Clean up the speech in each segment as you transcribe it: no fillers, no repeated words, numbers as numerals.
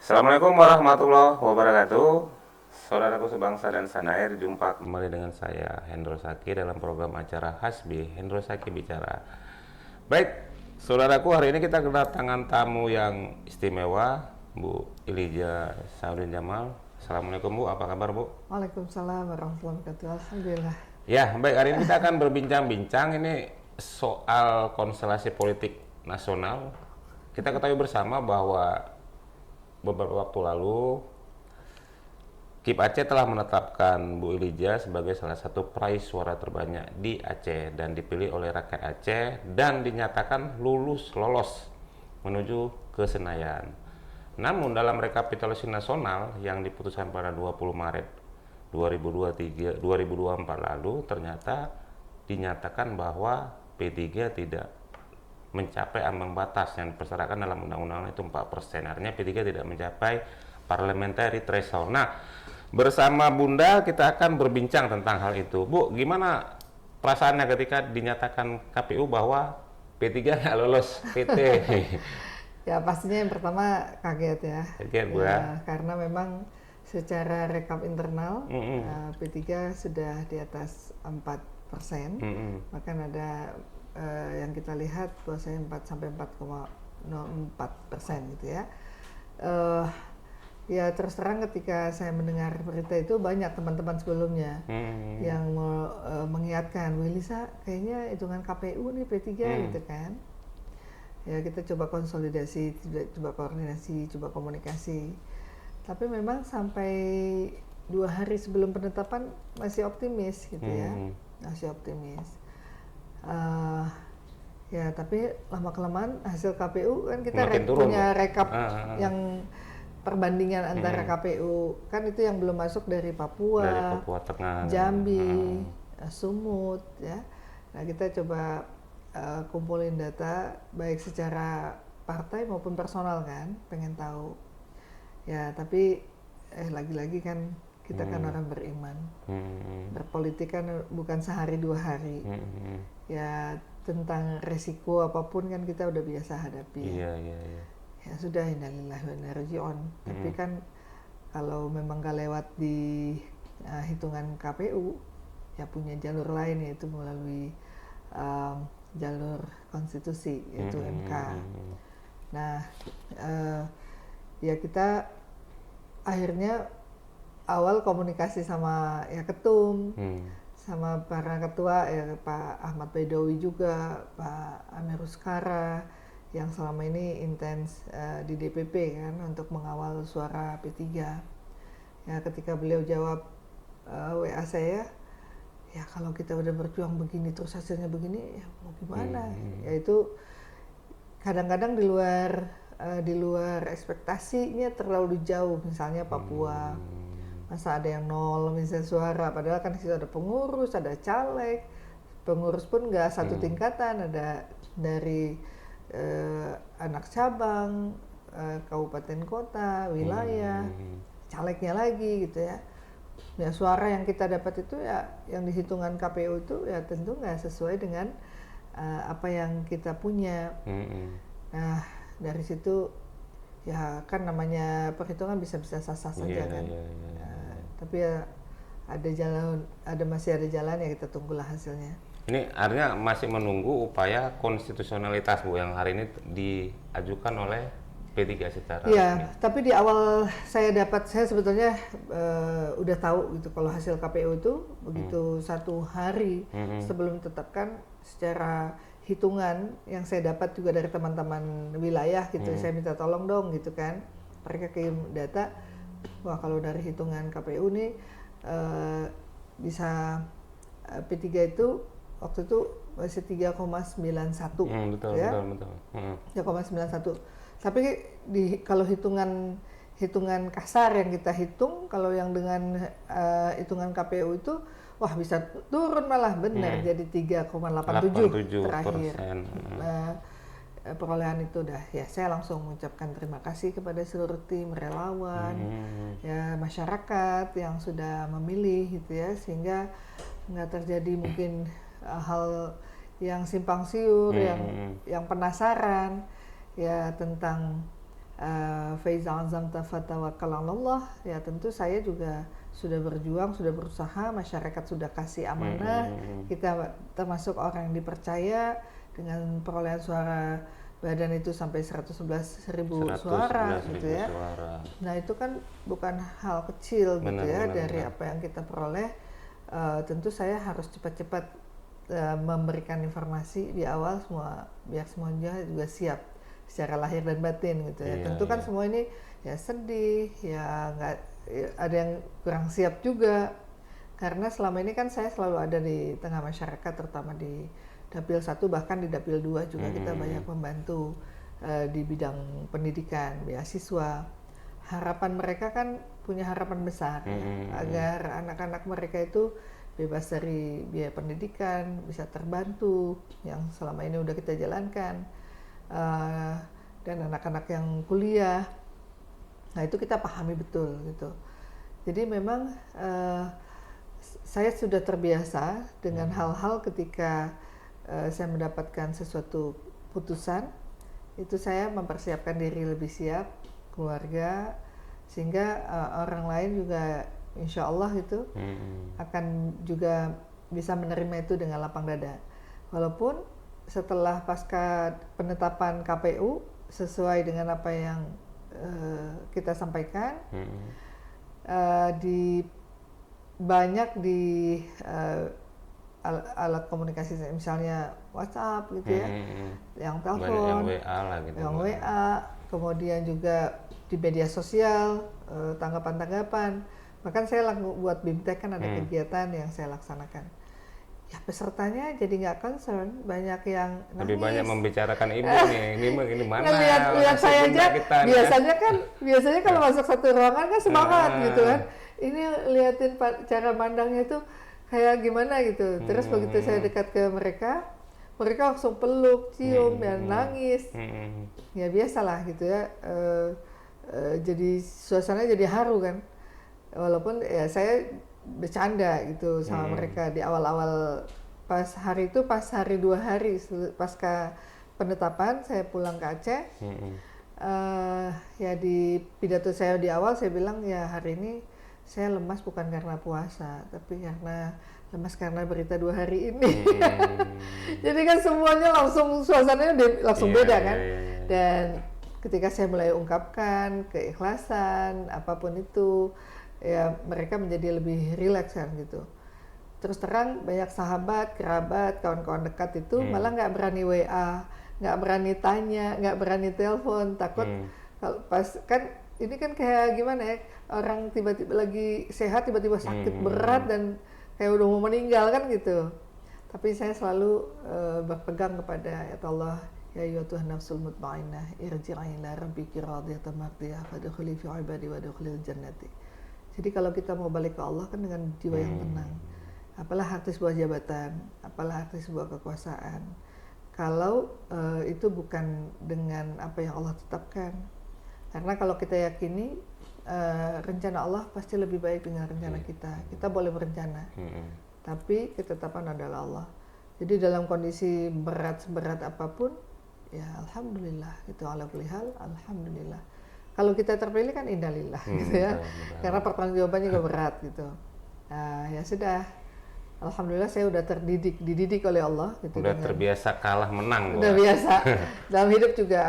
Assalamualaikum warahmatullahi wabarakatuh. Saudaraku sebangsa dan sanair, jumpa kembali dengan saya Hendro Saki dalam program acara Hasbi Hendro Saki Bicara. Baik, saudaraku, hari ini kita kedatangan tamu yang istimewa, Bu Ilija Saudin Jamal. Assalamualaikum Bu, apa kabar Bu? Waalaikumsalam warahmatullahi wabarakatuh. Alhamdulillah. Ya, baik, hari ini kita akan berbincang-bincang ini soal konstelasi politik nasional. Kita ketahui bersama bahwa beberapa waktu lalu KIP Aceh telah menetapkan Bu Ilija sebagai salah satu peraih suara terbanyak di Aceh dan dipilih oleh rakyat Aceh dan dinyatakan lolos menuju ke Senayan. Namun dalam rekapitulasi nasional yang diputuskan pada 20 Maret 2024 lalu ternyata dinyatakan bahwa P3 tidak mencapai ambang batas yang dipersyaratkan dalam undang-undang itu 4%. Artinya P3 tidak mencapai parliamentary threshold. Nah, bersama Bunda kita akan berbincang tentang hal itu. Bu, gimana perasaannya ketika dinyatakan KPU bahwa P3 nggak lolos PT? Ya pastinya yang pertama kaget ya. Kaget Bu ya. Karena memang secara rekap internal P3 sudah di atas 4%. Bahkan ada yang kita lihat bahwasanya 4 sampai 4,04% gitu ya. Ya terus terang ketika saya mendengar berita itu banyak teman-teman sebelumnya yang mengingatkan, "Wih Lisa, kayaknya hitungan KPU nih P3 gitu kan." Ya kita coba konsolidasi, coba koordinasi, coba komunikasi. Tapi memang sampai 2 hari sebelum penetapan masih optimis gitu ya, masih optimis. Ya tapi lama kelamaan hasil KPU kan kita punya rekap yang perbandingan antara KPU kan itu yang belum masuk dari Papua Tengah, Jambi, Sumut ya. Nah kita coba kumpulin data baik secara partai maupun personal kan, pengen tahu ya. Tapi lagi-lagi kan kita kan orang beriman, berpolitik kan bukan sehari 2 hari. Ya tentang resiko apapun kan kita udah biasa hadapi. Iya. Ya sudah, innalillahi wa inna ilaihi raji'un. Tapi kan kalau memang gak lewat di hitungan KPU, ya punya jalur lain yaitu melalui jalur konstitusi yaitu MK. Nah, ya kita akhirnya awal komunikasi sama ya ketum, sama para ketua ya Pak Ahmad Baidowi juga, Pak Amirus Kara yang selama ini intens di DPP kan untuk mengawal suara P3. Ya ketika beliau jawab WA saya, ya kalau kita udah berjuang begini terus hasilnya begini ya mau gimana. Yaitu kadang-kadang di luar ekspektasinya terlalu jauh. Misalnya Papua, masa ada yang 0 misalnya suara, padahal kan di situ ada pengurus, ada caleg, pengurus pun nggak satu tingkatan, ada dari anak cabang, kabupaten kota, wilayah, calegnya lagi gitu ya. Ya suara yang kita dapat itu ya yang dihitungan KPU itu ya tentu nggak sesuai dengan apa yang kita punya. Nah dari situ ya kan namanya perhitungan bisa-bisa sah-sah saja kan. Tapi ya masih ada jalan ya, kita tunggulah hasilnya. Ini artinya masih menunggu upaya konstitusionalitas Bu yang hari ini diajukan oleh P3 secara resmi. Tapi di awal saya sebetulnya udah tahu gitu kalau hasil KPU itu begitu 1 hari sebelum ditetapkan, secara hitungan yang saya dapat juga dari teman-teman wilayah gitu, saya minta tolong dong gitu kan, mereka kirim data, wah kalau dari hitungan KPU nih bisa P3 itu waktu itu masih 3,91 betul. 3,91. Tapi kalau hitungan kasar yang kita hitung, kalau yang dengan hitungan KPU itu wah bisa turun malah benar jadi 3,87 terakhir. Perolehan itu udah ya saya langsung mengucapkan terima kasih kepada seluruh tim relawan, ya masyarakat yang sudah memilih gitu ya, sehingga nggak terjadi mungkin hal yang simpang siur, yang penasaran ya tentang faiza azamta fatawakkal 'alallah, ya tentu saya juga sudah berjuang, sudah berusaha, masyarakat sudah kasih amanah, kita termasuk orang yang dipercaya dengan perolehan suara badan itu sampai 111.000 suara gitu ya. Suara. Nah itu kan bukan hal kecil gitu ya dari benar. apa yang kita peroleh. Tentu saya harus cepat-cepat memberikan informasi di awal semua, biar semuanya juga siap secara lahir dan batin gitu ya. Tentu kan semua ini ya sedih, ya nggak, ya ada yang kurang siap juga karena selama ini kan saya selalu ada di tengah masyarakat, terutama di Dapil 1 bahkan di Dapil 2 juga kita banyak membantu di bidang pendidikan, beasiswa. Harapan mereka kan punya harapan besar agar anak-anak mereka itu bebas dari biaya pendidikan, bisa terbantu yang selama ini udah kita jalankan, dan anak-anak yang kuliah. Nah itu kita pahami betul gitu. Jadi memang saya sudah terbiasa dengan hal-hal ketika saya mendapatkan sesuatu putusan, itu saya mempersiapkan diri lebih siap, keluarga, sehingga orang lain juga insya Allah itu akan juga bisa menerima itu dengan lapang dada. Walaupun setelah pasca penetapan KPU sesuai dengan apa yang kita sampaikan, di banyak di alat komunikasi misalnya WhatsApp gitu ya, yang telepon, yang WA lah gitu, yang WA, kemudian juga di media sosial, tanggapan-tanggapan. Bahkan saya buat BIMTEK kan ada kegiatan yang saya laksanakan. Ya pesertanya jadi nggak concern, banyak yang nangis. Lebih banyak membicarakan ibu nih, ini mana? Lihat saya aja, biasanya kalau masuk satu ruangan kan semangat gitu kan. Ini liatin cara mandangnya itu kayak gimana gitu. Terus begitu saya dekat ke mereka langsung peluk, cium, dan nangis. Ya biasalah gitu ya. Jadi suasananya jadi haru kan. Walaupun ya saya bercanda gitu sama mereka di awal-awal pas hari 2 hari pasca penetapan saya pulang ke Aceh. Ya di pidato saya di awal saya bilang ya hari ini saya lemas bukan karena puasa, tapi karena lemas karena berita 2 hari ini. Jadi kan semuanya langsung suasananya langsung beda kan. Dan ketika saya mulai ungkapkan keikhlasan apapun itu, ya mereka menjadi lebih rileks kan gitu. Terus terang banyak sahabat, kerabat, kawan-kawan dekat itu malah nggak berani WA, nggak berani tanya, nggak berani telepon, takut kalau pas kan ini kan kayak gimana ya, orang tiba-tiba lagi sehat tiba-tiba sakit berat dan kayak udah mau meninggal kan gitu. Tapi saya selalu berpegang kepada ayat Allah, ya ayyuhan nafsul mutmainnah irji'i ila rabbiki radiyatan mardiyah fadkhuli fi ibadi wadkhulil jannati. Jadi kalau kita mau balik ke Allah kan dengan jiwa yang tenang. Apalah arti sebuah jabatan, apalah arti sebuah kekuasaan, kalau itu bukan dengan apa yang Allah tetapkan. Karena kalau kita yakini rencana Allah pasti lebih baik dengan rencana kita. Kita boleh berencana, tapi ketetapan adalah Allah. Jadi dalam kondisi seberat apapun, ya alhamdulillah, itu ala kulli hal, alhamdulillah. Kalau kita terpilih kan innalillah gitu ya, karena pertanggungjawabannya juga berat gitu. Nah ya sudah, alhamdulillah saya udah dididik oleh Allah gitu. Udah terbiasa kalah menang. Udah biasa. Dalam hidup juga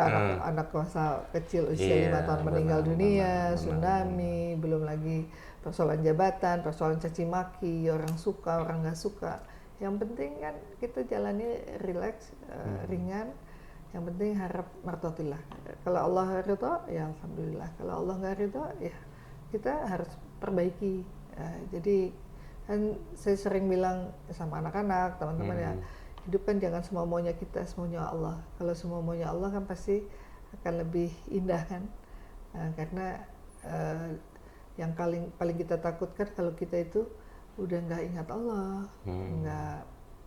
anak masa kecil usia 5 tahun meninggal dunia, tsunami, belum lagi persoalan jabatan, persoalan caci maki, orang suka, orang nggak suka. Yang penting kan kita jalani rileks, ringan. Yang penting harap martatillah. Kalau Allah ridha, ya alhamdulillah. Kalau Allah nggak ridha, ya kita harus perbaiki. Jadi kan saya sering bilang sama anak-anak, teman-teman ya, hidup kan jangan semua maunya kita, semuanya Allah. Kalau semua maunya Allah kan pasti akan lebih indah kan. Karena yang paling kita takutkan kalau kita itu udah nggak ingat Allah,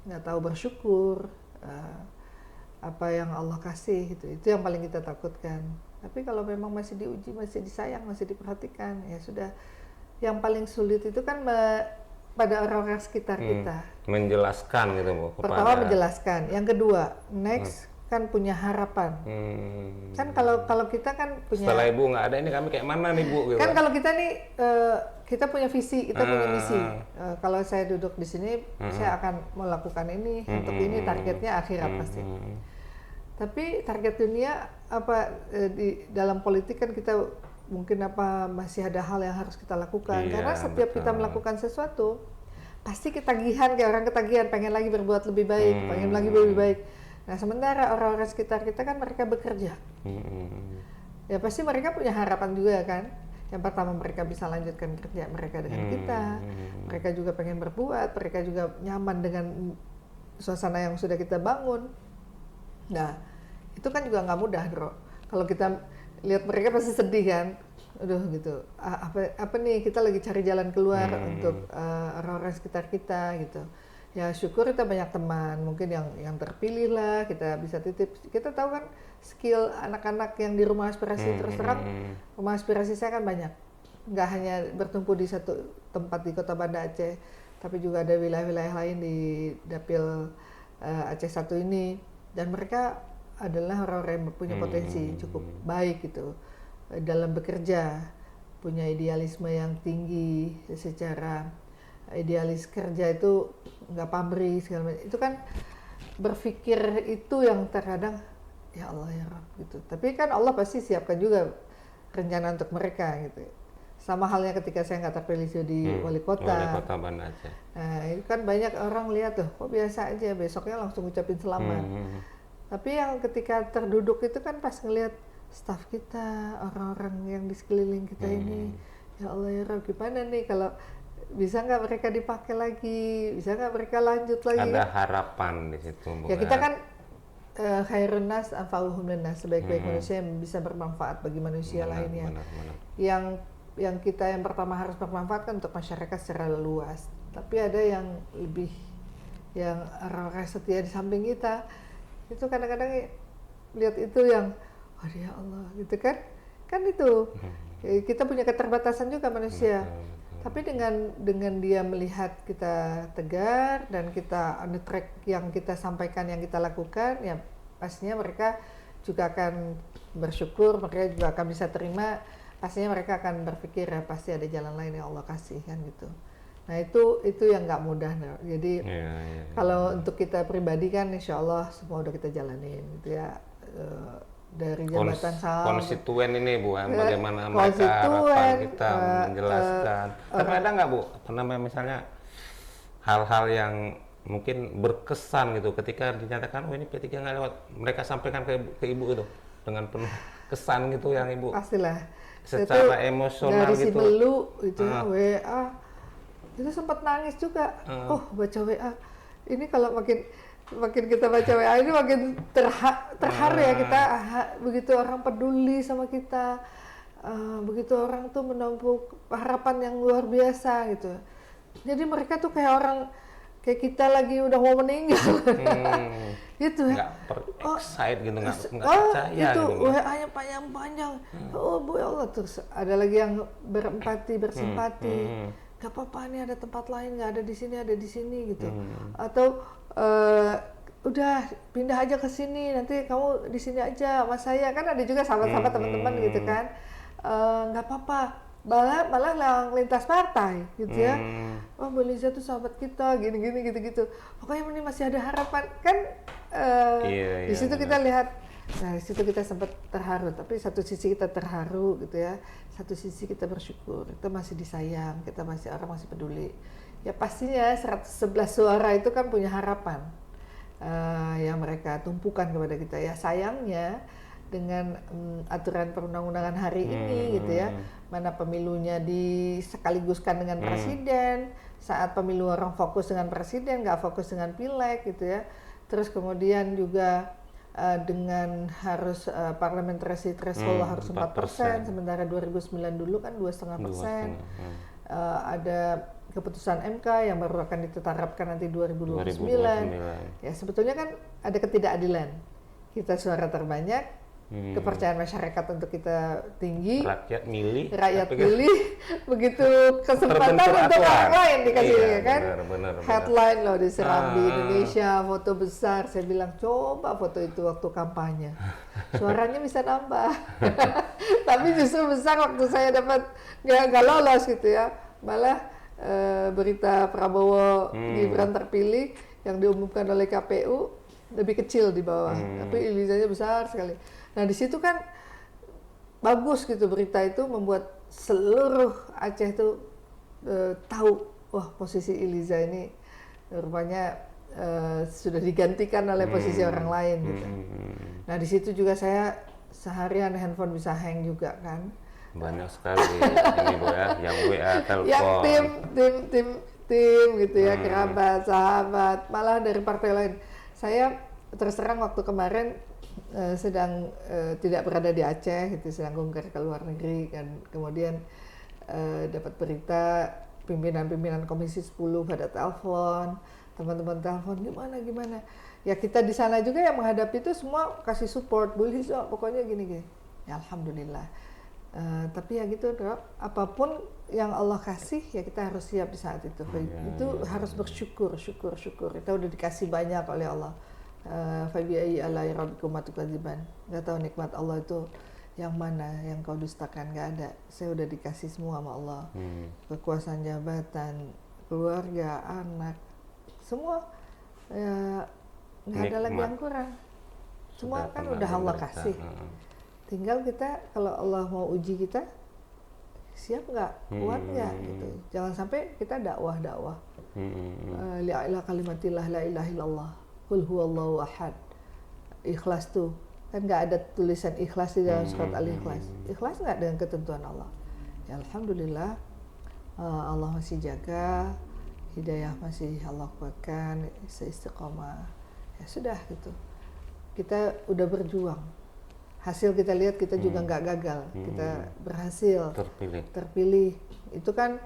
nggak tahu bersyukur. Apa yang Allah kasih gitu, itu yang paling kita takutkan. Tapi kalau memang masih diuji, masih disayang, masih diperhatikan, ya sudah. Yang paling sulit itu kan pada orang-orang sekitar kita. Menjelaskan gitu Bu. Pertama menjelaskan, yang kedua next kan punya harapan. Kan kalau kita kan punya, Setelah ibu nggak ada ini kami kayak mana nih bu? Gitu. kan kalau kita nih kita punya visi, kita punya misi. Kalau saya duduk di sini, saya akan melakukan ini untuk ini, targetnya akhirat pasti. Tapi target dunia apa, di dalam politik kan kita mungkin apa masih ada hal yang harus kita lakukan. Iya, Karena setiap kita melakukan sesuatu pasti ketagihan, kayak orang ketagihan, pengen lagi berbuat lebih baik, pengen lagi lebih baik. Nah sementara orang-orang sekitar kita kan mereka bekerja, ya pasti mereka punya harapan juga kan. Yang pertama mereka bisa lanjutkan kerja mereka dengan kita, mereka juga pengen berbuat, mereka juga nyaman dengan suasana yang sudah kita bangun. Nah itu kan juga nggak mudah, bro. Kalau kita lihat mereka pasti sedih kan, aduh gitu. Apa nih, kita lagi cari jalan keluar untuk orang-orang sekitar kita gitu. Ya syukur kita banyak teman, mungkin yang terpilih lah, kita bisa titip. Kita tahu kan skill anak-anak yang di rumah aspirasi, terus terang rumah aspirasi saya kan banyak, nggak hanya bertumpu di satu tempat di Kota Banda Aceh, tapi juga ada wilayah-wilayah lain di Dapil Aceh 1 ini, dan mereka adalah orang-orang yang punya potensi cukup baik gitu dalam bekerja, punya idealisme yang tinggi, secara idealis kerja itu nggak pamrih segala macam. Itu kan berpikir itu yang terkadang ya Allah ya Rabb gitu. Tapi kan Allah pasti siapkan juga rencana untuk mereka gitu. Sama halnya ketika saya nggak terpilih jadi wali kota. Wali kota Banda Aceh. Nah itu kan banyak orang lihat tuh, kok biasa aja, besoknya langsung ucapin selamat. Tapi yang ketika terduduk itu kan pas ngelihat staf kita, orang-orang yang di sekeliling kita ini, ya Allah ya Rabb, gimana nih kalau bisa nggak mereka dipakai lagi, bisa nggak mereka lanjut lagi? Ada harapan di situ. Ya kita kan khairun nas anfa'uhum linnas, sebaik-baik manusia yang bisa bermanfaat bagi manusia lainnya. Yang kita yang pertama harus bermanfaat kan untuk masyarakat secara luas. Tapi ada yang lebih, yang orang-orang setia di samping kita, itu kadang-kadang lihat itu yang, oh ya Allah gitu kan itu kita punya keterbatasan juga manusia. Tapi dengan dia melihat kita tegar dan kita on the track yang kita sampaikan, yang kita lakukan, ya pastinya mereka juga akan bersyukur, mereka juga akan bisa terima, pastinya mereka akan berpikir ya pasti ada jalan lain yang Allah kasih kan gitu. Nah itu yang nggak mudah. Nah. Jadi kalau untuk kita pribadi kan insya Allah semua udah kita jalanin gitu ya, dari jabatan konstituen ini Bu, bagaimana mereka harapan kita menjelaskan. Tapi ada nggak Bu, misalnya hal-hal yang mungkin berkesan gitu ketika dinyatakan oh ini P3 nggak lewat, mereka sampaikan ke Ibu itu dengan penuh kesan gitu yang Ibu pastilah secara emosional dari gitu. Si Belu itu WA itu sempat nangis juga. Baca WA ini, kalau makin kita baca WA ini makin terharu ya kita, begitu orang peduli sama kita, begitu orang tuh menampung harapan yang luar biasa gitu. Jadi mereka tuh kayak orang, kayak kita lagi udah mau meninggal. Gitu ya. Nggak excited gitu, nggak percaya itu gitu. WA-nya panjang-panjang. Oh Bu ya Allah, terus ada lagi yang berempati, bersimpati. Gak apa-apa nih, ada tempat lain, nggak ada di sini gitu. Atau udah pindah aja ke sini, nanti kamu di sini aja sama saya, kan ada juga sahabat-sahabat teman-teman gitu kan. Nggak apa-apa, malah yang lintas partai gitu ya. Oh Bu Liza tuh sahabat kita, gini-gini gitu-gitu. Pokoknya ini masih ada harapan kan. Di situ kita lihat, nah di situ kita sempat terharu. Tapi satu sisi kita terharu gitu ya, satu sisi kita bersyukur, kita masih disayang, kita orang masih peduli. Ya pastinya 111 suara itu kan punya harapan yang mereka tumpukan kepada kita. Ya sayangnya dengan aturan perundang-undangan hari ini gitu ya, mana pemilunya disekaliguskan dengan presiden, saat pemilu orang fokus dengan presiden, nggak fokus dengan pileg gitu ya. Terus kemudian juga dengan harus parliamentary threshold harus 4%, sementara 2009 dulu kan 2,5%. Ada keputusan MK yang baru akan ditetapkan nanti 2029. Ya sebetulnya kan ada ketidakadilan. Kita suara terbanyak, kepercayaan masyarakat untuk kita tinggi, Rakyat milih, rakyat tapi pilih, begitu kesempatan terbentur untuk aturan. orang lain dikasih Iya, kan, benar. headline loh diseram di Ah. Indonesia, foto besar. Saya bilang coba foto itu waktu kampanye, suaranya bisa nambah, tapi justru besar waktu saya dapat nggak lolos gitu ya, malah berita Prabowo Gibran terpilih yang diumumkan oleh KPU lebih kecil di bawah, tapi Elizanya besar sekali. Nah di situ kan bagus gitu, berita itu membuat seluruh Aceh itu tahu, wah posisi Eliza ini rupanya sudah digantikan oleh posisi orang lain gitu. Nah di situ juga saya seharian handphone bisa hang juga kan. Banyak sekali ini Bu ya, yang WA, telepon. Yang tim gitu ya, kerabat, sahabat, malah dari partai lain. Saya terus terang waktu kemarin sedang tidak berada di Aceh, gitu, sedang kunker ke luar negeri, kan kemudian dapat berita pimpinan-pimpinan Komisi 10 pada telepon, teman-teman telepon gimana. Ya kita di sana juga yang menghadapi itu semua kasih support, Bu Lizo, pokoknya gini. Ya alhamdulillah. Tapi ya gitu, apapun yang Allah kasih ya kita harus siap di saat itu. Itu harus bersyukur. Kita udah dikasih banyak oleh Allah. Fabi'ayyi alai rabbikum tukadziban. Nggak tahu nikmat Allah itu yang mana yang kau dustakan, nggak ada. Saya udah dikasih semua sama Allah. Kekuasaan jabatan, keluarga, anak, semua ya, nggak ada lagi yang kurang. Semua kan udah Allah kasih. Tinggal kita kalau Allah mau uji kita, siap nggak, kuat nggak gitu. Jangan sampai kita dakwah. La ilaha kalimatillah la ilaha illallah. Qul huwallahu ahad. Ikhlas tuh kan nggak ada tulisan ikhlas di dalam surat Al-Ikhlas. Ikhlas nggak dengan ketentuan Allah. Ya alhamdulillah Allah masih jaga, hidayah masih Allah kuatkan, seistiqomah. Ya sudah gitu. Kita udah berjuang. Hasil kita lihat kita juga nggak gagal, kita berhasil terpilih. Itu kan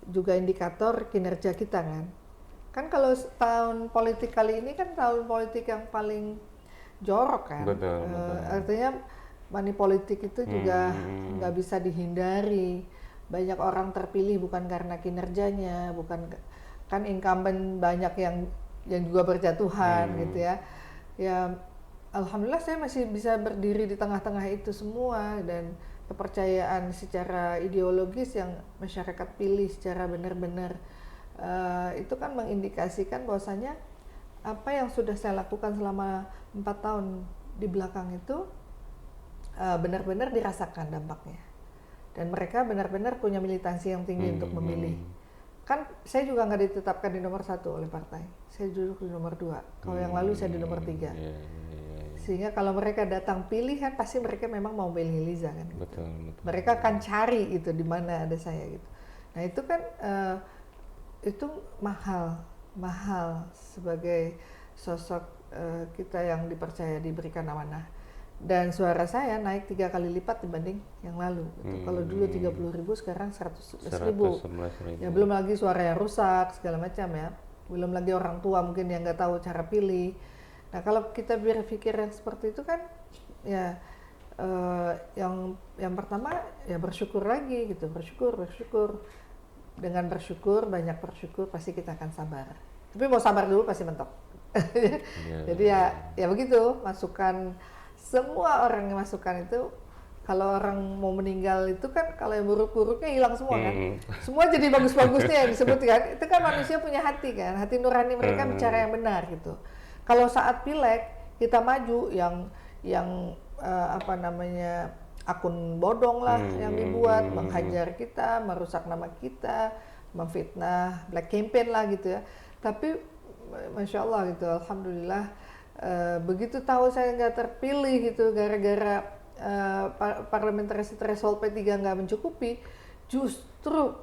juga indikator kinerja kita kan kalau tahun politik kali ini kan tahun politik yang paling jorok kan. Betul. Artinya money politik itu juga nggak bisa dihindari. Banyak orang terpilih bukan karena kinerjanya, bukan kan incumbent banyak yang juga berjatuhan gitu ya. Ya alhamdulillah saya masih bisa berdiri di tengah-tengah itu semua, dan kepercayaan secara ideologis yang masyarakat pilih secara benar-benar itu kan mengindikasikan bahwasanya apa yang sudah saya lakukan selama 4 tahun di belakang itu benar-benar dirasakan dampaknya, dan mereka benar-benar punya militansi yang tinggi untuk memilih. Kan saya juga nggak ditetapkan di nomor 1 oleh partai, saya duduk di nomor 2. Kalau yang lalu saya di nomor 3. Sehingga kalau mereka datang pilih kan pasti mereka memang mau pilih Liza kan. Betul. Mereka akan cari gitu di mana ada saya gitu. Nah itu kan itu mahal sebagai sosok kita yang dipercaya, diberikan amanah. Dan suara saya naik 3 kali lipat dibanding yang lalu gitu. Kalau dulu 30.000 sekarang 111.000. Ya belum lagi suara yang rusak segala macam ya. Belum lagi orang tua mungkin yang nggak tahu cara pilih. Nah kalau kita berpikir yang seperti itu kan ya yang pertama ya bersyukur lagi gitu, bersyukur. Dengan banyak bersyukur pasti kita akan sabar. Tapi mau sabar dulu pasti mentok. Jadi ya begitu, masukan semua orang yang masukan itu, kalau orang mau meninggal itu kan kalau yang buruk-buruknya hilang semua kan. Semua jadi bagus-bagusnya yang disebut kan. Itu kan manusia punya hati kan, hati nurani mereka bicara yang benar gitu. Kalau saat pileg kita maju yang akun bodong lah yang dibuat, menghajar kita, merusak nama kita, memfitnah, black campaign lah gitu ya. Tapi masya Allah gitu, alhamdulillah begitu tahu saya nggak terpilih gitu gara-gara parliamentary threshold P3 nggak mencukupi, justru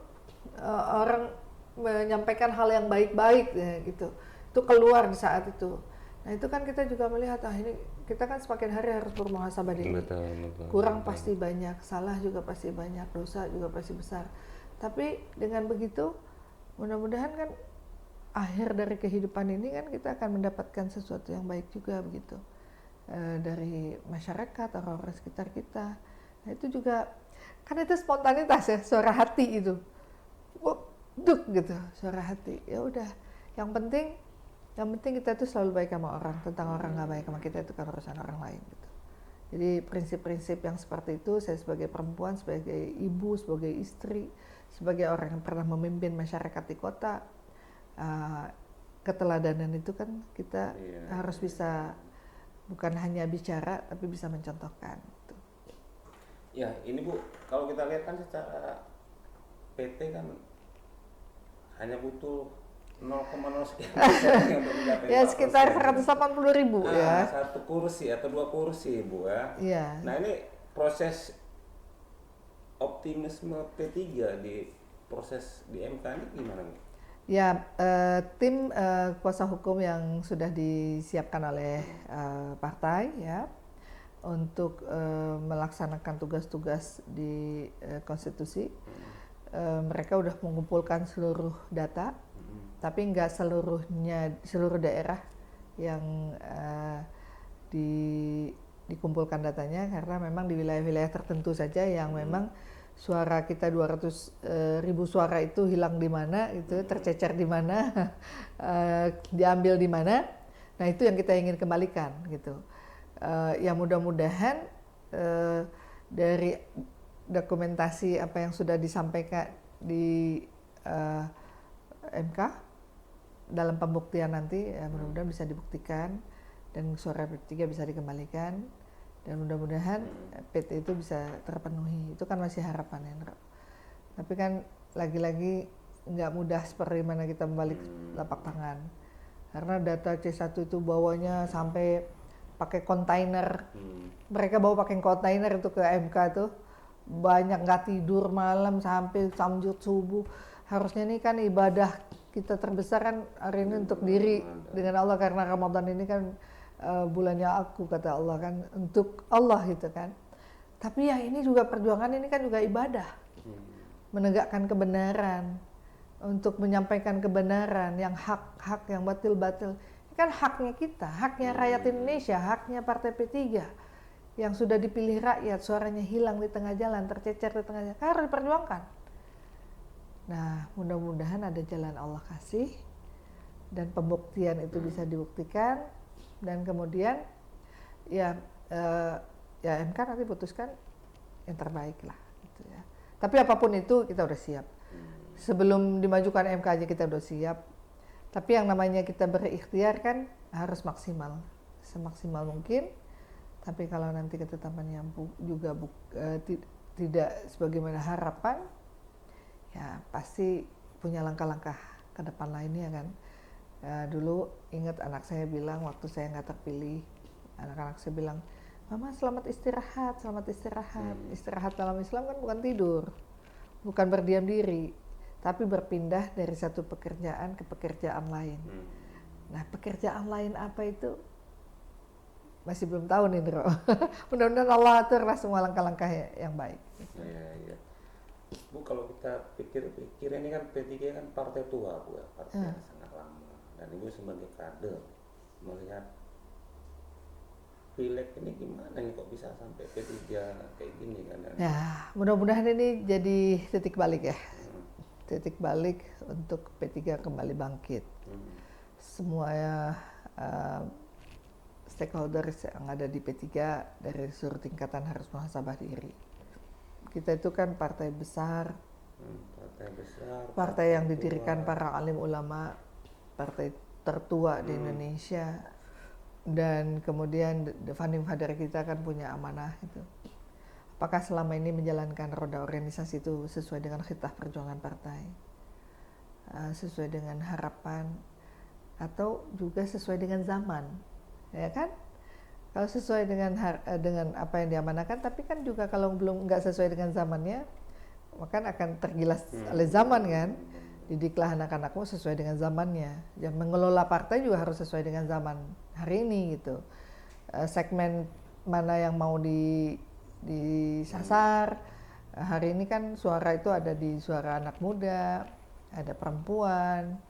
orang menyampaikan hal yang baik-baik ya, gitu. Itu keluar di saat itu. Nah itu kan kita juga melihat ini kita kan semakin hari harus bermuhasabah diri. Betul. Kurang pasti banyak, salah juga pasti banyak, dosa juga pasti besar. Tapi dengan begitu mudah-mudahan kan akhir dari kehidupan ini kan kita akan mendapatkan sesuatu yang baik juga begitu. dari masyarakat, orang-orang sekitar kita. Nah itu juga, kan itu spontanitas ya, suara hati itu. Duk gitu, suara hati. Ya udah, yang penting kita tuh selalu baik sama orang. Tentang orang nggak baik sama kita itu kan urusan orang lain gitu. Jadi prinsip-prinsip yang seperti itu, saya sebagai perempuan, sebagai ibu, sebagai istri, sebagai orang yang pernah memimpin masyarakat di kota, keteladanan itu kan kita harus bisa bukan hanya bicara tapi bisa mencontohkan. Gitu. Ya ini Bu, kalau kita lihat kan secara PT kan hanya butuh 0,0 sekian persen untuk mencapai ya sekitar 180.000 ya. Satu kursi atau 2 kursi Bu ya. Iya. Nah ini proses optimisme P3 di proses di MK ini gimana Bu? Ya, tim kuasa hukum yang sudah disiapkan oleh partai ya untuk melaksanakan tugas-tugas di konstitusi. Mereka udah mengumpulkan seluruh data, tapi nggak seluruh daerah yang dikumpulkan datanya, karena memang di wilayah-wilayah tertentu saja yang memang suara kita 200.000 suara itu hilang di mana, itu tercecer di mana, diambil di mana. Nah itu yang kita ingin kembalikan gitu. Ya mudah-mudahan dari dokumentasi apa yang sudah disampaikan di MK dalam pembuktian nanti, ya mudah-mudahan bisa dibuktikan dan suara P3 bisa dikembalikan. Dan mudah-mudahan PT itu bisa terpenuhi. Itu kan masih harapan ya. Tapi kan lagi-lagi nggak mudah seperti mana kita membalik telapak tangan. Karena data C1 itu bawanya sampai pakai kontainer. Mereka bawa pakai kontainer itu ke MK tuh. Banyak nggak tidur malam sampai samjud subuh. Harusnya ini kan ibadah kita terbesar kan hari ini untuk diri dengan Allah, karena Ramadan ini kan bulannya aku, kata Allah kan, untuk Allah gitu kan. Tapi ya ini juga perjuangan, ini kan juga ibadah, menegakkan kebenaran, untuk menyampaikan kebenaran, yang hak yang batil. Ini kan haknya kita, haknya rakyat Indonesia, haknya Partai P3 yang sudah dipilih rakyat, suaranya hilang di tengah jalan, tercecer di tengah jalan, harus diperjuangkan. Nah mudah-mudahan ada jalan Allah kasih dan pembuktian itu bisa dibuktikan. Dan kemudian ya MK nanti putuskan yang terbaik lah gitu ya. Tapi apapun itu kita udah siap. Sebelum dimajukan MK aja kita udah siap. Tapi yang namanya kita berikhtiar kan harus maksimal, semaksimal mungkin. Tapi kalau nanti ketetapannya juga tidak sebagaimana harapan, ya pasti punya langkah-langkah ke depan lainnya kan. Dulu ingat anak saya bilang waktu saya nggak terpilih, anak-anak saya bilang, Mama selamat istirahat. Istirahat dalam Islam kan bukan tidur, bukan berdiam diri, tapi berpindah dari satu pekerjaan ke pekerjaan lain. Nah pekerjaan lain apa itu masih belum tahu nih Bro. Mudah-mudahan Allah aturlah semua langkah-langkah yang baik. Iya. Bu kalau kita pikir ini kan P3 kan partai tua Bu, partai yang sangat lama. Dan Ibu sebagai kader melihat pileg ini gimana nih, kok bisa sampai P3 kayak gini kan? Ya mudah-mudahan ini jadi titik balik ya. Titik balik untuk P3 kembali bangkit. Semua stakeholders yang ada di P3 dari seluruh tingkatan harus muhasabah diri. Kita itu kan partai besar, partai yang didirikan para alim ulama, partai tertua di Indonesia, dan kemudian founding father kita kan punya amanah itu. Apakah selama ini menjalankan roda organisasi itu sesuai dengan khitah perjuangan partai, sesuai dengan harapan, atau juga sesuai dengan zaman, ya kan? Kalau sesuai dengan apa yang diamanahkan, tapi kan juga kalau belum nggak sesuai dengan zamannya, maka akan tergilas oleh zaman kan. Didiklah anak-anakmu sesuai dengan zamannya. Dan mengelola partai juga harus sesuai dengan zaman hari ini gitu. Segmen mana yang mau disasar. Hari ini kan suara itu ada di suara anak muda, ada perempuan,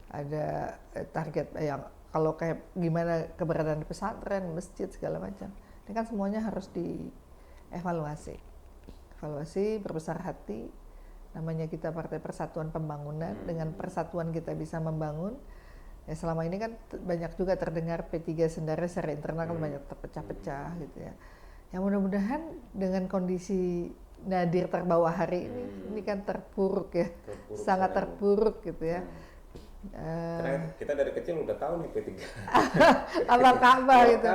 ada target yang kalau kayak gimana keberadaan di pesantren, masjid segala macam. Ini kan semuanya harus dievaluasi. Evaluasi, berbesar hati. Namanya kita Partai Persatuan Pembangunan, dengan persatuan kita bisa membangun. Ya selama ini kan banyak juga terdengar P3 sebenarnya secara internal kan banyak terpecah-pecah gitu ya. Yang mudah-mudahan dengan kondisi Nadir terbawa hari ini kan terpuruk ya, sangat terpuruk gitu ya. Karena kita dari kecil udah tahu nih P3. Abang Ka'bah gitu.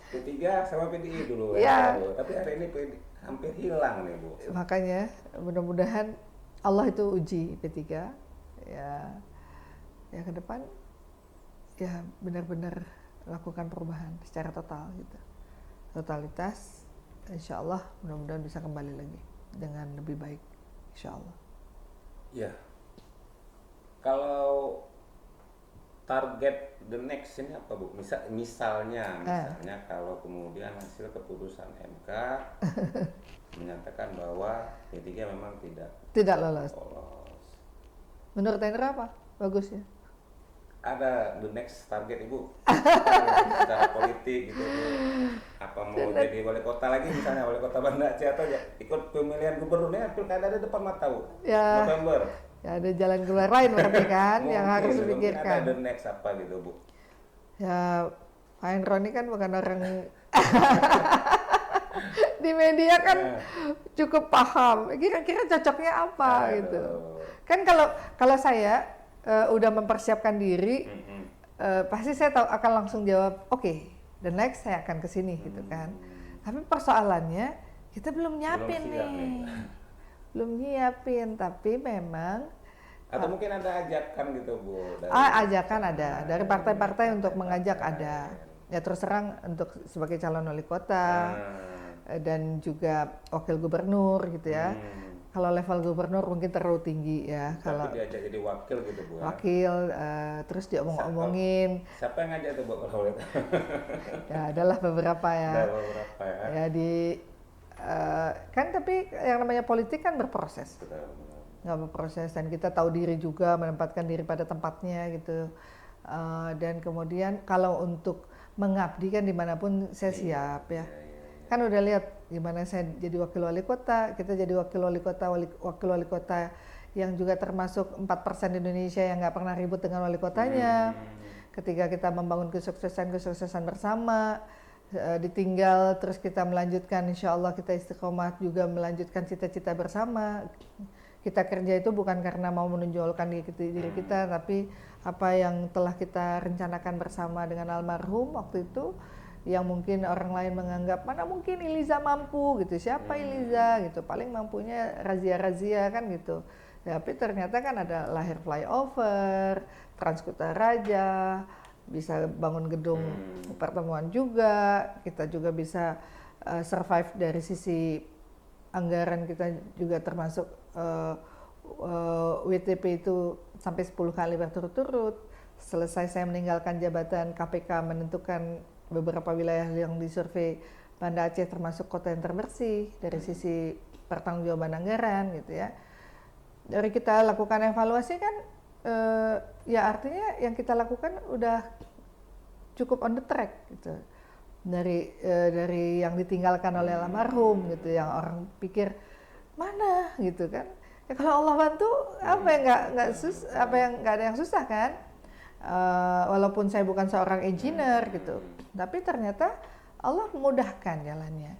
P3 sama PDI dulu ya. Tapi hari ini hampir hilang nih Bu. Makanya mudah-mudahan Allah itu uji P3 ya ke depan ya benar-benar lakukan perubahan secara total gitu. Totalitas, insya Allah mudah-mudahan bisa kembali lagi dengan lebih baik, insya Allah. Ya, kalau target the next ini apa Bu? Misalnya kalau kemudian hasil keputusan MK menyatakan bahwa P3 memang tidak lolos. Menurut Hendra apa? Bagus ya? Ada the next target Ibu secara politik gitu Bu. Apa mau jadi wali kota lagi misalnya, wali kota Banda Aceh, atau ikut pemilihan gubernurnya pilkada di depan mata Bu, November ya ada jalan keluar lain berarti kan yang harus dipikirkan. Ada the next apa gitu Bu? Ya Pak Hendro ini kan bukan orang di media kan cukup paham kira-kira cocoknya apa gitu kan. Kalau saya udah mempersiapkan diri, pasti saya tahu akan langsung jawab oke, the next saya akan kesini gitu kan. Tapi persoalannya kita belum nyiapin belum nyiapin, tapi memang atau mungkin ada ajakan gitu Bu ajakan ada dari partai-partai untuk mengajak ada ya, terus terang untuk sebagai calon wali kota dan juga wakil gubernur gitu ya. Kalau level gubernur mungkin terlalu tinggi ya. Kalau diajak jadi wakil gitu Bu. Wakil, terus diomong-omongin. Siapa yang ngajak tuh Bu kalau boleh tahu? Ya adalah beberapa ya. Ada beberapa ya. Kan tapi yang namanya politik kan berproses. Nggak berproses, dan kita tahu diri juga, menempatkan diri pada tempatnya gitu. Dan kemudian kalau untuk mengabdi kan dimanapun saya siap ya. Kan udah lihat gimana saya jadi wakil wali kota, kita jadi wakil wali kota yang juga termasuk 4% Indonesia yang nggak pernah ribut dengan wali kotanya. Ketika kita membangun kesuksesan bersama, ditinggal terus kita melanjutkan, insya Allah kita istiqomah juga melanjutkan cita-cita bersama. Kita kerja itu bukan karena mau menonjolkan diri kita, tapi apa yang telah kita rencanakan bersama dengan almarhum waktu itu, yang mungkin orang lain menganggap mana mungkin Iliza mampu gitu, siapa Iliza gitu, paling mampunya razia-razia kan gitu. Tapi ternyata kan ada lahir flyover, Transkuta Raja, bisa bangun gedung pertemuan juga, kita juga bisa survive dari sisi anggaran, kita juga termasuk WTP itu sampai 10 kali berturut-turut. Selesai saya meninggalkan jabatan, KPK menentukan beberapa wilayah yang disurvei Banda Aceh termasuk kota yang terbersih dari sisi pertanggungjawaban anggaran gitu ya. Dari kita lakukan evaluasi kan ya artinya yang kita lakukan udah cukup on the track gitu. Dari yang ditinggalkan oleh almarhum gitu, yang orang pikir mana gitu kan. Ya kalau Allah bantu apa yang nggak ada yang susah kan. Walaupun saya bukan seorang engineer gitu, tapi ternyata Allah memudahkan jalannya.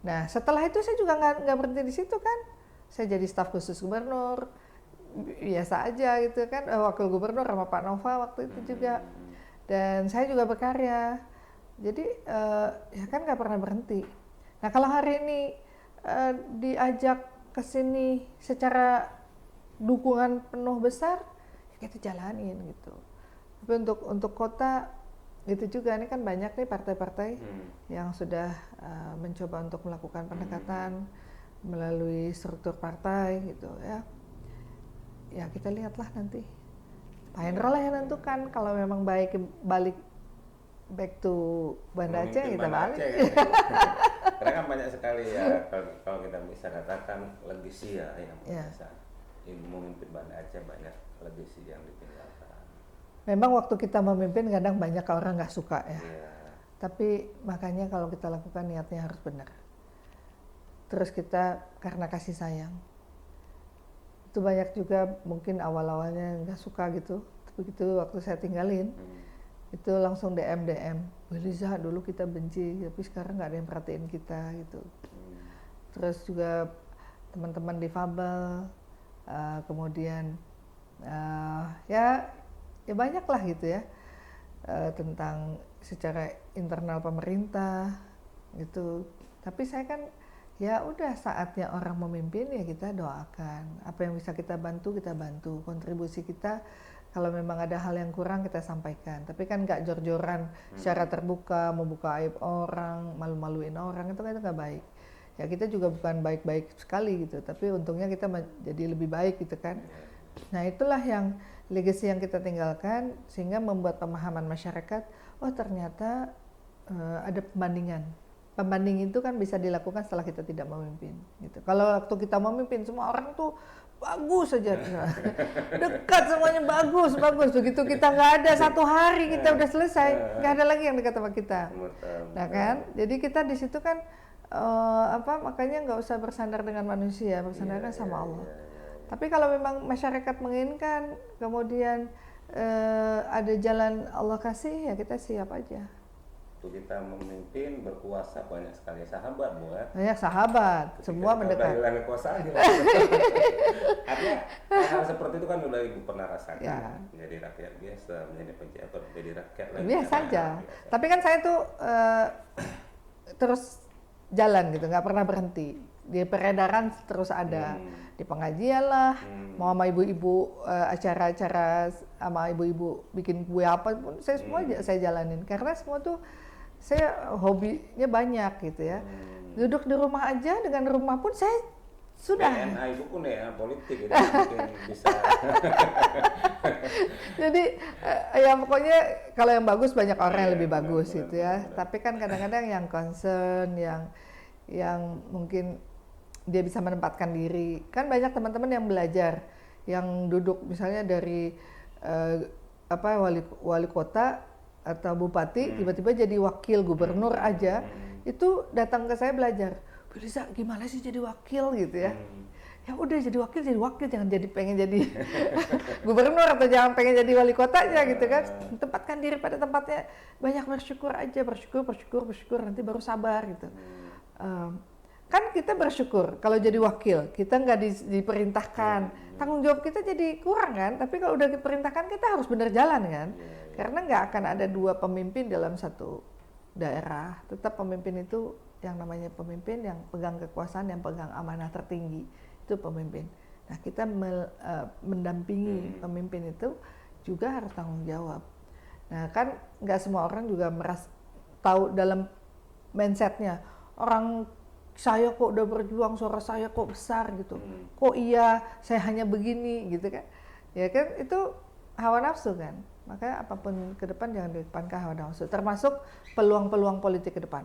Nah setelah itu saya juga nggak berhenti di situ kan, saya jadi staf khusus gubernur, biasa aja gitu kan, wakil gubernur sama Pak Nova waktu itu juga, dan saya juga berkarya, jadi ya kan nggak pernah berhenti. Nah kalau hari ini diajak ke sini secara dukungan penuh besar, ya kita jalanin gitu. Tapi untuk kota itu juga, ini kan banyak nih partai-partai yang sudah mencoba untuk melakukan pendekatan melalui struktur partai gitu ya. Ya kita lihatlah nanti. Pak Hendro lah yang nentukan, kalau memang baik back to Banda Aceh kita balik. Karena kan banyak sekali ya kalau kita bisa katakan legacy ya yang biasa. Memimpin Banda Aceh banyak legacy yang ditinggalkan. memang waktu kita memimpin kadang banyak orang nggak suka ya. Iya. Tapi makanya kalau kita lakukan niatnya harus benar. Terus kita karena kasih sayang. Itu banyak juga mungkin awal-awalnya nggak suka gitu. Tapi gitu waktu saya tinggalin, itu langsung DM. "Wih Liza, dulu kita benci, tapi sekarang nggak ada yang perhatiin kita gitu." Terus juga teman-teman difabel, kemudian ya banyak lah gitu ya, tentang secara internal pemerintah gitu. Tapi saya kan ya udah saatnya orang memimpin ya kita doakan. Apa yang bisa kita bantu, kontribusi kita. Kalau memang ada hal yang kurang kita sampaikan. Tapi kan nggak jor-joran secara terbuka, membuka aib orang, malu-maluin orang, itu kan nggak baik. Ya kita juga bukan baik-baik sekali gitu, tapi untungnya kita jadi lebih baik gitu kan. Nah itulah yang legacy yang kita tinggalkan, sehingga membuat pemahaman masyarakat, oh ternyata ada pembandingan. Pembanding itu kan bisa dilakukan setelah kita tidak memimpin gitu. Kalau waktu kita memimpin semua orang tuh bagus saja, dekat semuanya bagus. Begitu kita nggak ada satu hari kita udah selesai, nggak ada lagi yang dekat sama kita. Nah kan, jadi kita di situ kan makanya nggak usah bersandar dengan manusia, bersandarkan sama Allah. Tapi kalau memang masyarakat menginginkan, kemudian ada jalan Allah kasih, ya kita siap aja. Waktu kita memimpin, berkuasa, banyak sekali sahabat, Bu. Banyak sahabat, ketika semua mendekat. Kita udah kekuasaan. Artinya hal seperti itu kan udah Ibu pernah rasakan. Ya. Menjadi rakyat biasa, menjadi pejabat, menjadi rakyat lagi. Biasa saja. Tapi kan saya tuh terus jalan gitu, nggak pernah berhenti. Di peredaran terus ada, di pengajian lah, mau sama ibu-ibu acara-acara sama ibu-ibu bikin kue apa pun, saya semua saya jalanin. Karena semua tuh saya hobinya banyak gitu ya. Duduk di rumah aja, dengan rumah pun saya sudah. DNA Ibu pun ya politik, itu mungkin bisa. Jadi ya pokoknya kalau yang bagus banyak orang yang lebih bagus gitu ya. Tapi kan kadang-kadang yang concern, yang mungkin dia bisa menempatkan diri. Kan banyak teman-teman yang belajar, yang duduk misalnya dari wali kota atau bupati, tiba-tiba jadi wakil gubernur aja, itu datang ke saya belajar. "Bu Liza, gimana sih jadi wakil gitu ya?" Ya udah jadi wakil, jangan pengen jadi gubernur atau jangan pengen jadi wali kotanya gitu kan. Tempatkan diri pada tempatnya, banyak bersyukur aja, bersyukur, nanti baru sabar gitu. Kan kita bersyukur kalau jadi wakil, kita nggak diperintahkan, tanggung jawab kita jadi kurang kan. Tapi kalau udah diperintahkan kita harus benar jalan kan. Karena nggak akan ada dua pemimpin dalam satu daerah. Tetap pemimpin itu yang namanya pemimpin yang pegang kekuasaan, yang pegang amanah tertinggi, itu pemimpin. Nah kita mendampingi pemimpin itu juga harus tanggung jawab. Nah kan nggak semua orang juga tahu dalam mindsetnya, orang saya kok udah berjuang, suara saya kok besar gitu, kok iya saya hanya begini gitu kan. Ya kan itu hawa nafsu kan. Makanya apapun ke depan jangan dikedepankan hawa nafsu, termasuk peluang-peluang politik ke depan.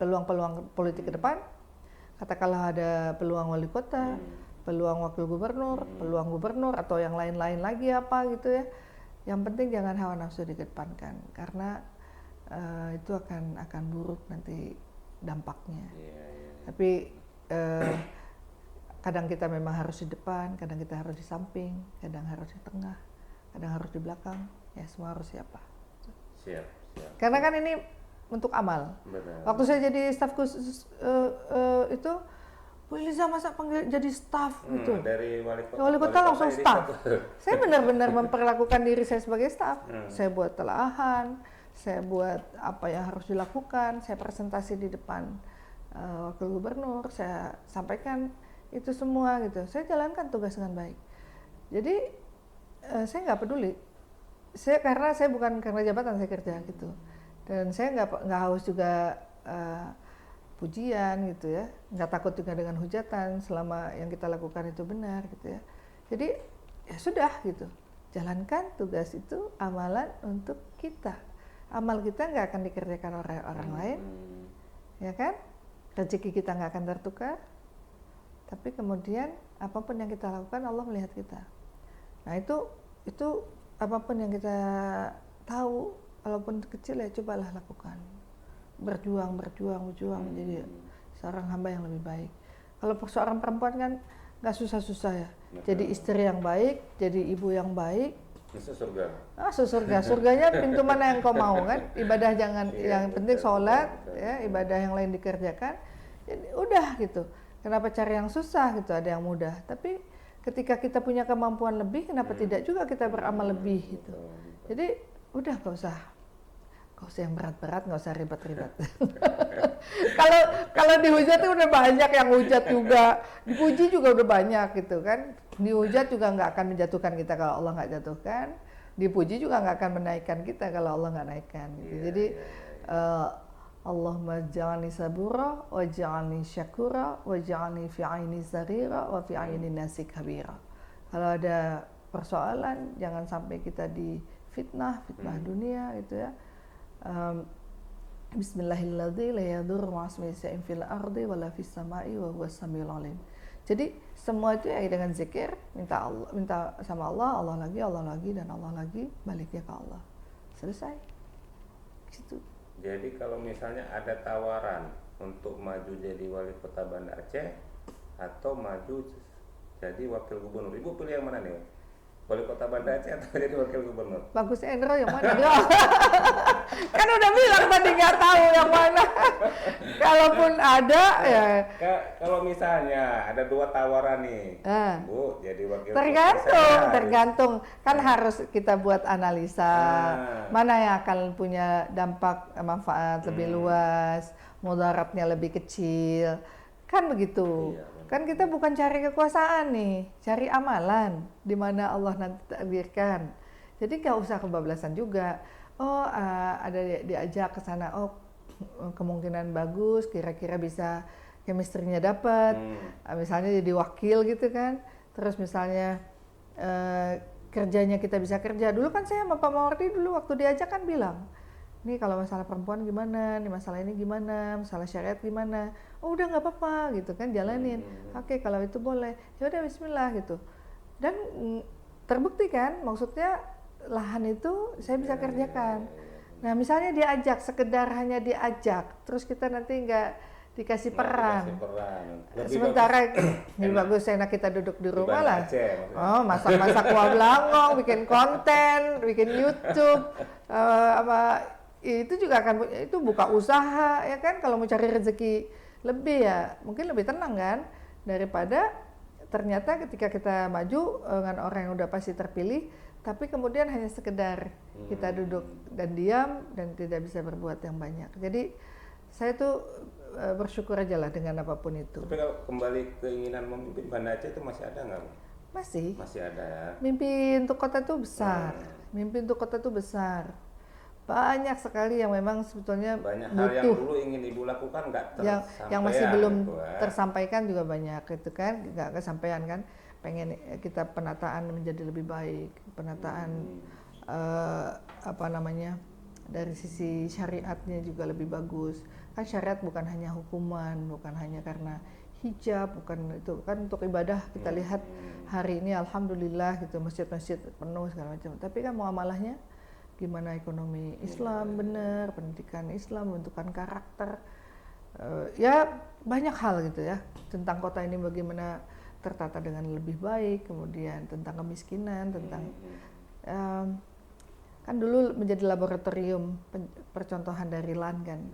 Peluang-peluang politik ke depan, katakanlah ada peluang wali kota, peluang wakil gubernur, peluang gubernur atau yang lain-lain lagi apa gitu ya. Yang penting jangan hawa nafsu dikedepankan, karena itu akan buruk nanti dampaknya. Tapi kadang kita memang harus di depan, kadang kita harus di samping, kadang harus di tengah, kadang harus di belakang. Ya semua harus siap. Karena kan ini untuk amal. Benar. Waktu saya jadi staf khusus itu, Bu Liza masa panggil jadi staf gitu. Dari wali kota langsung staf. Saya benar-benar memperlakukan diri saya sebagai staf. Saya buat telaahan, saya buat apa yang harus dilakukan, saya presentasi di depan wakil gubernur, saya sampaikan itu semua gitu. Saya jalankan tugas dengan baik. Jadi saya nggak peduli. Karena saya bukan karena jabatan saya kerja gitu. Dan saya nggak haus juga pujian gitu ya, nggak takut juga dengan hujatan selama yang kita lakukan itu benar gitu ya. Jadi ya sudah gitu, jalankan tugas itu, amalan untuk kita. Amal kita nggak akan dikerjakan oleh orang lain, ya kan? Rezeki kita nggak akan tertukar, tapi kemudian apapun yang kita lakukan Allah melihat kita. Nah itu apapun yang kita tahu, walaupun kecil ya cobalah lakukan. Berjuang menjadi seorang hamba yang lebih baik. Kalau seorang perempuan kan nggak susah-susah ya. Jadi istri yang baik, jadi ibu yang baik. Itu surga. Surga. Surganya pintu mana yang kau mau kan? Ibadah jangan, yang penting sholat, ya, ibadah yang lain dikerjakan. Jadi udah gitu. Kenapa cari yang susah gitu? Ada yang mudah. Tapi ketika kita punya kemampuan lebih, kenapa tidak juga kita beramal lebih gitu? Jadi udah gak usah yang berat-berat, nggak usah ribet-ribet. Kalau dihujat itu udah banyak yang hujat juga, dipuji juga udah banyak gitu kan. Dihujat juga nggak akan menjatuhkan kita kalau Allah nggak jatuhkan, dipuji juga nggak akan menaikkan kita kalau Allah nggak naikkan. Gitu. Jadi Allahumma ja'alni sabura wa ja'alni syakura wa ja'alni fi aini saghira wa fi aini nasi kabira. Kalau ada persoalan jangan sampai kita fitnah dunia gitu ya. Bismillahirrahmanirrahim la yadur ma'asmi syai'in fil ardi wala fis sama'i wa huwas samiul alim. Jadi semua itu ya dengan zikir, minta sama Allah, Allah lagi dan Allah lagi, baliknya ke Allah. Selesai. Gitu. Jadi kalau misalnya ada tawaran untuk maju jadi wali kota Banda Aceh atau maju jadi wakil gubernur, Ibu pilih yang mana nih? Wali kota Banda Aceh atau jadi wakil gubernur? Bagus Endro yang mana? Kan udah bilang tadi nggak tahu yang mana. Kalaupun ada ya. Kalau misalnya ada dua tawaran nih, Bu, jadi wakil. Tergantung. Kan harus kita buat analisa mana yang akan punya dampak manfaat lebih luas, mudaratnya lebih kecil. Kan begitu. Iya. Kan kita bukan cari kekuasaan nih, cari amalan di mana Allah nanti takdirkan. Jadi nggak usah kebablasan juga. Ada diajak ke sana, kemungkinan bagus, kira-kira bisa chemistry-nya dapat. Misalnya jadi wakil gitu kan. Terus misalnya kerjanya kita bisa kerja. Dulu kan saya sama Pak Mawardi dulu waktu diajak kan bilang, nih kalau masalah perempuan gimana, nih masalah ini gimana, masalah syariat gimana. Udah nggak apa-apa gitu kan, jalanin. Oke, kalau itu boleh. Ya udah bismillah gitu. Dan terbukti kan, maksudnya lahan itu saya bisa kerjakan. Nah, misalnya diajak, sekedar hanya diajak, terus kita nanti nggak dikasih peran. Sementara lebih bagus enak kita duduk di rumah lah. Masak-masak kuah belangong, bikin konten, bikin YouTube, itu juga akan itu buka usaha ya kan, kalau mau cari rezeki lebih ya mungkin lebih tenang kan daripada ternyata ketika kita maju dengan orang yang udah pasti terpilih tapi kemudian hanya sekedar kita duduk dan diam dan tidak bisa berbuat yang banyak. Jadi saya tuh bersyukur aja lah dengan apapun itu. Tapi kalau kembali keinginan memimpin Banda Aceh itu masih ada nggak? Masih ada ya. Mimpi untuk kota itu besar. Banyak sekali yang memang sebetulnya banyak hal yang dulu ingin Ibu lakukan nggak tersampaikan, yang masih belum tersampaikan juga banyak itu kan, nggak kesampaian kan. Pengen kita penataan menjadi lebih baik, penataan dari sisi syariatnya juga lebih bagus kan. Syariat bukan hanya hukuman, bukan hanya karena hijab, bukan itu kan untuk ibadah. Kita lihat hari ini alhamdulillah gitu, masjid-masjid penuh segala macam, tapi kan muamalahnya gimana, ekonomi Islam benar, pendidikan Islam, bentukan karakter, ya banyak hal gitu ya tentang kota ini bagaimana tertata dengan lebih baik. Kemudian tentang kemiskinan, tentang kan dulu menjadi laboratorium percontohan dari LAN kan.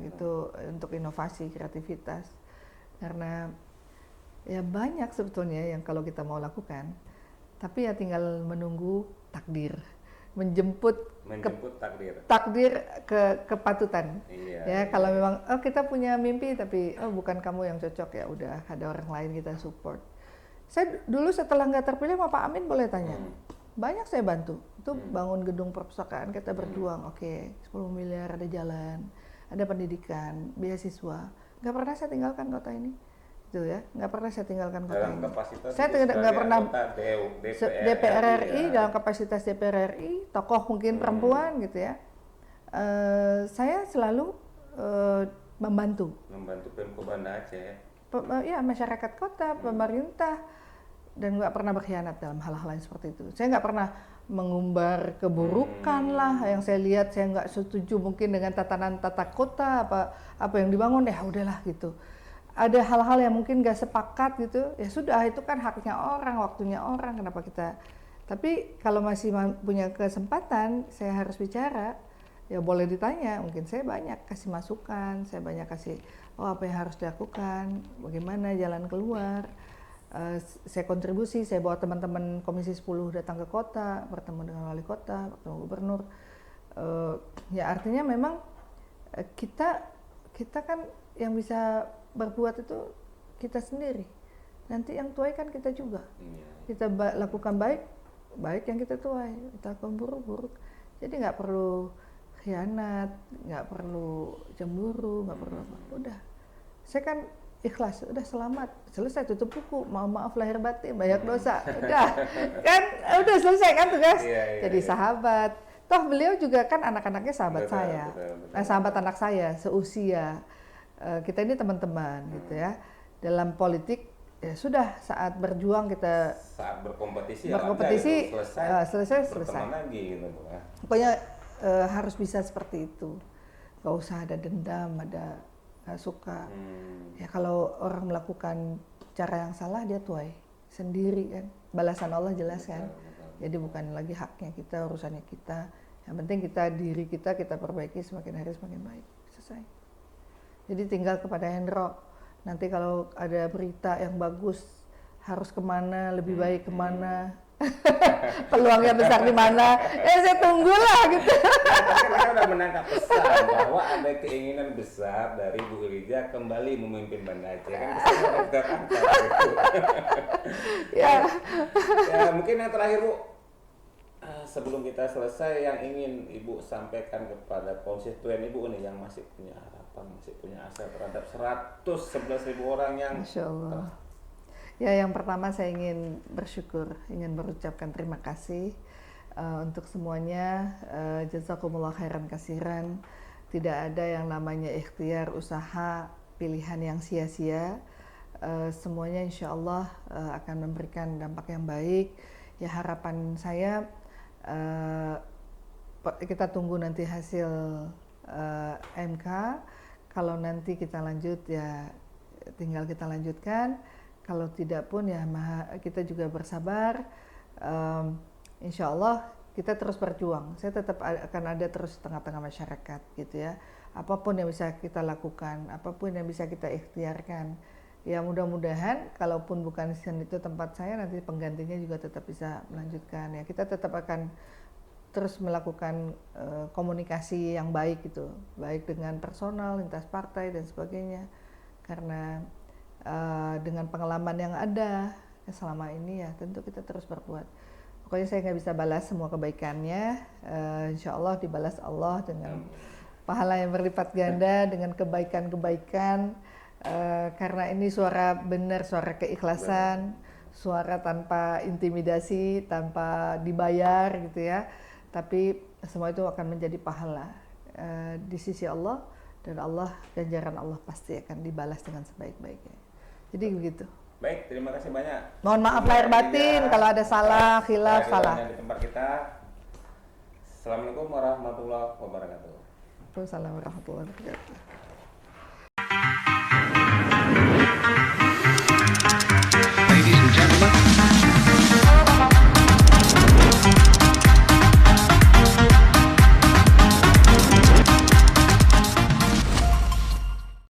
Gitu untuk inovasi, kreativitas, karena ya banyak sebetulnya yang kalau kita mau lakukan, tapi ya tinggal menunggu takdir, menjemput takdir kepatutan. Ya kalau memang kita punya mimpi tapi bukan kamu yang cocok, ya udah ada orang lain kita support. Saya dulu setelah nggak terpilih sama Pak Amin boleh tanya, banyak saya bantu itu bangun gedung perpustakaan, kita berjuang. 10 miliar, ada jalan, ada pendidikan, beasiswa, nggak pernah saya tinggalkan kota ini. Itu ya, nggak pernah saya tinggalkan kota ini. Saya nggak pernah DPR RI dalam kapasitas DPR RI, tokoh mungkin perempuan gitu ya. Saya selalu membantu Pemko Banda Aceh. Ya masyarakat kota, pemerintah, dan nggak pernah berkhianat dalam hal-hal yang seperti itu. Saya nggak pernah mengumbar keburukan lah yang saya lihat. Saya nggak setuju mungkin dengan tatanan tata kota apa yang dibangun, ya udahlah gitu. Ada hal-hal yang mungkin nggak sepakat gitu, ya sudah, itu kan haknya orang, waktunya orang, kenapa kita. Tapi kalau masih punya kesempatan, saya harus bicara, ya boleh ditanya. Mungkin saya banyak kasih masukan, saya banyak kasih apa yang harus dilakukan, bagaimana jalan keluar. Saya kontribusi, saya bawa teman-teman Komisi 10 datang ke kota, bertemu dengan wali kota, bertemu gubernur. Ya artinya memang kita kan yang bisa berbuat itu kita sendiri. Nanti yang tuai kan kita juga. Kita lakukan baik yang kita tuai, kita lakukan buruk. Jadi nggak perlu khianat, nggak perlu cemburu, nggak perlu apa. Udah, saya kan ikhlas, udah selamat, selesai, tutup buku, maaf lahir batin, banyak dosa, udah selesai kan tugas. Jadi sahabat. Toh beliau juga kan anak-anaknya sahabat saya, sahabat anak saya seusia. Kita ini teman-teman gitu ya. Dalam politik ya sudah, saat berjuang kita, saat berkompetisi gitu, selesai. Lagi, gitu. Pokoknya harus bisa seperti itu. Gak usah ada dendam, ada gak suka. Ya kalau orang melakukan cara yang salah, dia tuai sendiri kan. Balasan Allah jelas kan. Jadi bukan lagi haknya kita, urusannya kita. Yang penting diri kita perbaiki, semakin hari semakin baik. Selesai. Jadi tinggal kepada Hendro. Nanti kalau ada berita yang bagus, harus kemana, lebih baik kemana, peluangnya besar di mana, saya tunggulah gitu. Kita udah menangkap pesan bahwa ada keinginan besar dari Bu Elijah kembali memimpin Banda Aceh. Kan kita tangkap gitu. Ya, mungkin yang terakhir Bu, sebelum kita selesai, yang ingin Ibu sampaikan kepada konstituen Ibu nih yang masih punya harapan, masih punya asa terhadap 111.000 orang yang Masya Allah. Ya, yang pertama saya ingin bersyukur, ingin berucapkan terima kasih untuk semuanya. Jazakumullah khairan kasiran. Tidak ada yang namanya ikhtiar, usaha, pilihan yang sia-sia. Semuanya insya Allah akan memberikan dampak yang baik. Ya, harapan saya kita tunggu nanti hasil MK. Kalau nanti kita lanjut, ya tinggal kita lanjutkan. Kalau tidak pun ya kita juga bersabar. Insya Allah kita terus berjuang. Saya tetap akan ada terus tengah-tengah masyarakat gitu ya. Apapun yang bisa kita lakukan, apapun yang bisa kita ikhtiarkan. Ya mudah-mudahan kalaupun bukan itu tempat saya, nanti penggantinya juga tetap bisa melanjutkan. Ya kita tetap akan terus melakukan komunikasi yang baik gitu, baik dengan personal, lintas partai dan sebagainya. Karena dengan pengalaman yang ada selama ini ya tentu kita terus berbuat. Pokoknya saya nggak bisa balas semua kebaikannya, insya Allah dibalas Allah dengan pahala yang berlipat ganda, dengan kebaikan-kebaikan, karena ini suara benar, suara keikhlasan, suara tanpa intimidasi, tanpa dibayar gitu ya, tapi semua itu akan menjadi pahala di sisi Allah, dan ganjaran Allah pasti akan dibalas dengan sebaik-baiknya. Jadi begitu. Baik, terima kasih banyak. Mohon maaf lahir batin kalau ada salah, khilaf, salah. Di tempat kita. Assalamualaikum warahmatullahi wabarakatuh. Waalaikumsalam warahmatullahi wabarakatuh.